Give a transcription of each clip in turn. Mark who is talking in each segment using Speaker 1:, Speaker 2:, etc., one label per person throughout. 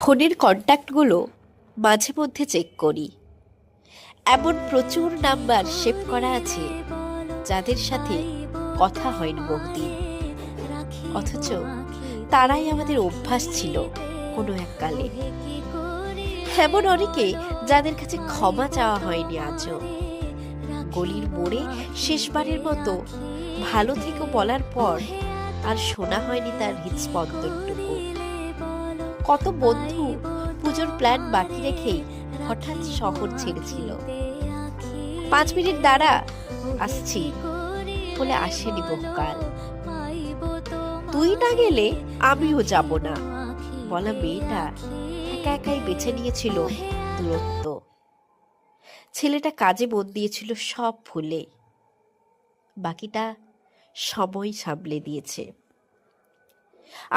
Speaker 1: ফোনের কন্ট্যাক্টগুলো মাঝে মধ্যে চেক করি। এমন প্রচুর নাম্বার সেভ করা আছে যাদের সাথে কথা হয়নি বহুদিন, অথচ তারাই আমাদের অভ্যাস ছিল কোনো এক কালে। এমন অনেকে যাদের কাছে ক্ষমা চাওয়া হয়নি আজও। গলির মোড়ে শেষবারের মতো ভালো থেকো বলার পর আর শোনা হয়নি তার হৃদস্পন্দনটুকু। কত বন্ধু পুজোর প্ল্যান বাকি রেখেই হঠাৎ শহর ছেড়েছিল। 5 মিনিট দাঁড়া, আসছি বলে আসেনি বহুকাল। তুই না গেলে আমিও যাব না বলা মেয়েটা একা একাই বেছে নিয়েছিল দূরত্ব। ছেলেটা কাজে মন দিয়েছিল সব ভুলে, বাকিটা সময় সামলে দিয়েছে।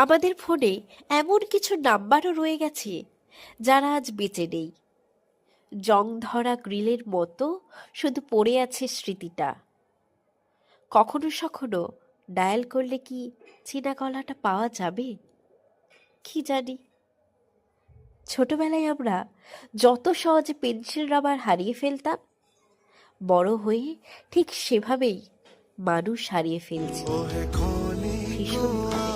Speaker 1: আমাদের ফোনে এমন কিছু নাম্বারও রয়ে গেছে যারা আজ বেঁচে নেই। জং ধরা গ্রিলের মতো শুধু পড়ে আছে স্মৃতিটা। কখনো সখনো ডায়াল করলে কি চেনা গলাটা পাওয়া যাবে কি জানি। ছোটবেলায় আমরা যত সহজে পেন্সিল রাবার হারিয়ে ফেলতাম, বড় হয়ে ঠিক সেভাবেই মানুষ হারিয়ে ফেলছে ভীষণভাবে।